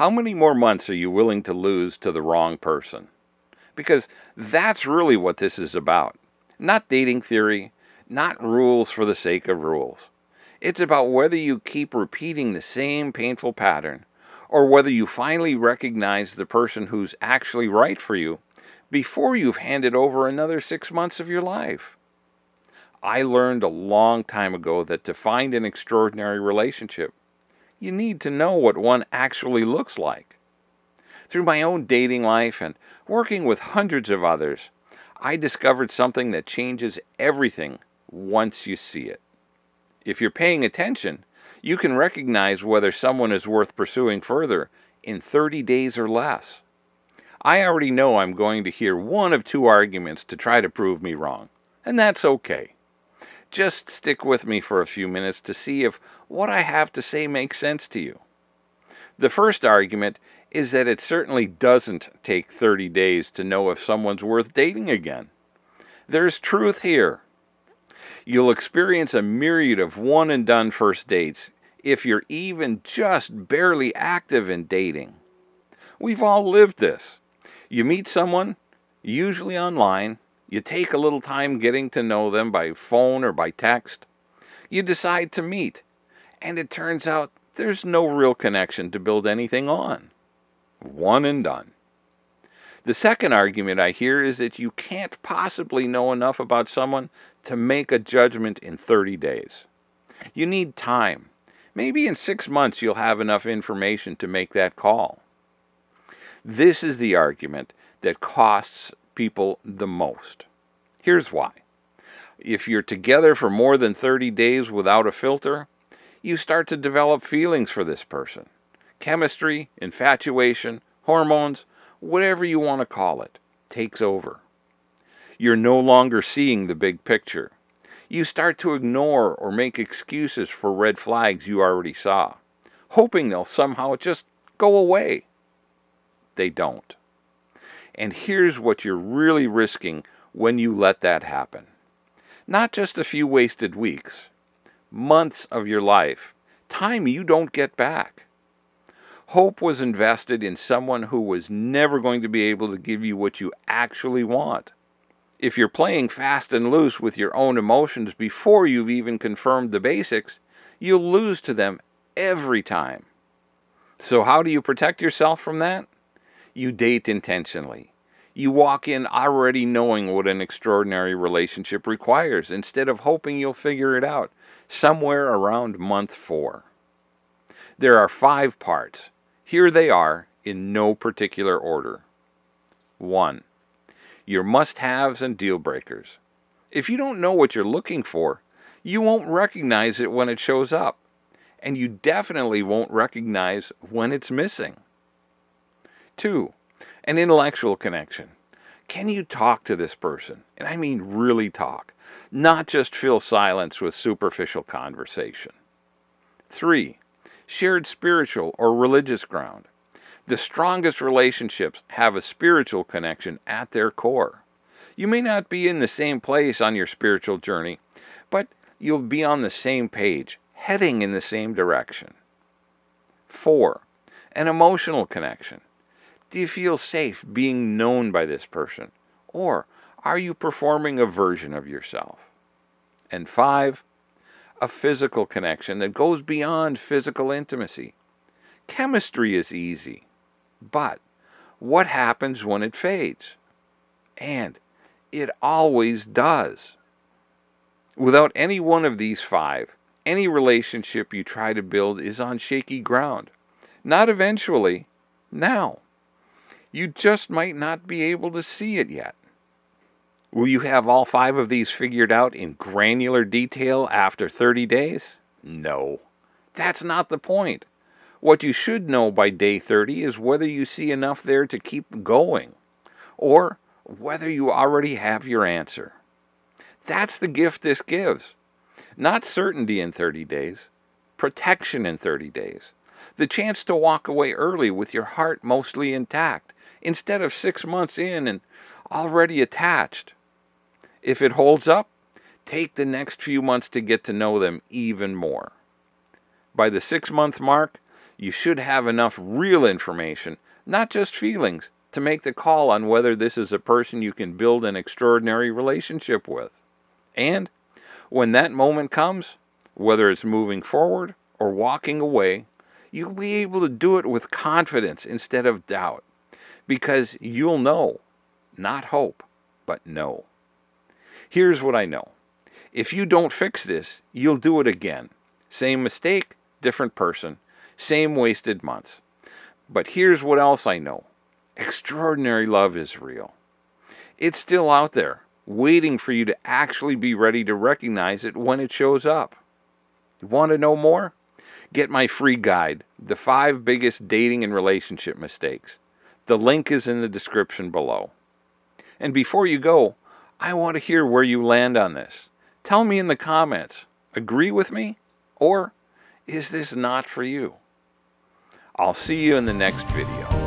How many more months are you willing to lose to the wrong person? Because that's really what this is about. Not dating theory, not rules for the sake of rules. It's about whether you keep repeating the same painful pattern, or whether you finally recognize the person who's actually right for you before you've handed over another 6 months of your life. I learned a long time ago that to find an extraordinary relationship, you need to know what one actually looks like. Through my own dating life and working with hundreds of others, I discovered something that changes everything once you see it. If you're paying attention, you can recognize whether someone is worth pursuing further in 30 days or less. I already know I'm going to hear one of two arguments to try to prove me wrong, and that's okay. Just stick with me for a few minutes to see if what I have to say makes sense to you. The first argument is that it certainly doesn't take 30 days to know if someone's worth dating again. There's truth here. You'll experience a myriad of one-and-done first dates if you're even just barely active in dating. We've all lived this. You meet someone, usually online. You take a little time getting to know them by phone or by text. You decide to meet, and it turns out there's no real connection to build anything on. One and done. The second argument I hear is that you can't possibly know enough about someone to make a judgment in 30 days. You need time. Maybe in 6 months you'll have enough information to make that call. This is the argument that costs people the most. Here's why. If you're together for more than 30 days without a filter, you start to develop feelings for this person. Chemistry, infatuation, hormones, whatever you want to call it, takes over. You're no longer seeing the big picture. You start to ignore or make excuses for red flags you already saw, hoping they'll somehow just go away. They don't. And here's what you're really risking when you let that happen. Not just a few wasted weeks, months of your life, time you don't get back. Hope was invested in someone who was never going to be able to give you what you actually want. If you're playing fast and loose with your own emotions before you've even confirmed the basics, you'll lose to them every time. So how do you protect yourself from that? You date intentionally. You walk in already knowing what an extraordinary relationship requires instead of hoping you'll figure it out somewhere around month 4. There are 5 parts. Here they are in no particular order. 1. Your must-haves and deal breakers. If you don't know what you're looking for, you won't recognize it when it shows up, and you definitely won't recognize when it's missing. 2. An intellectual connection. Can you talk to this person? And I mean really talk, not just fill silence with superficial conversation. 3. Shared spiritual or religious ground. The strongest relationships have a spiritual connection at their core. You may not be in the same place on your spiritual journey, but you'll be on the same page, heading in the same direction. 4. An emotional connection. Do you feel safe being known by this person? Or are you performing a version of yourself? And 5, a physical connection that goes beyond physical intimacy. Chemistry is easy, but what happens when it fades? And it always does. Without any one of these 5, any relationship you try to build is on shaky ground. Not eventually, now. You just might not be able to see it yet. Will you have all 5 of these figured out in granular detail after 30 days? No. That's not the point. What you should know by day 30 is whether you see enough there to keep going, or whether you already have your answer. That's the gift this gives. Not certainty in 30 days, protection in 30 days. The chance to walk away early with your heart mostly intact, instead of 6 months in and already attached. If it holds up, take the next few months to get to know them even more. By the 6-month mark, You should have enough real information, not just feelings, to make the call on whether this is a person you can build an extraordinary relationship with. And when that moment comes, whether it's moving forward or walking away, you'll be able to do it with confidence instead of doubt, because you'll know, not hope, but know. Here's what I know. If you don't fix this, you'll do it again. Same mistake, different person, same wasted months. But here's what else I know. Extraordinary love is real. It's still out there, waiting for you to actually be ready to recognize it when it shows up. You want to know more? Get my free guide, The 5 Biggest Dating and Relationship Mistakes. The link is in the description below. And before you go, I want to hear where you land on this. Tell me in the comments, agree with me? Or is this not for you? I'll see you in the next video.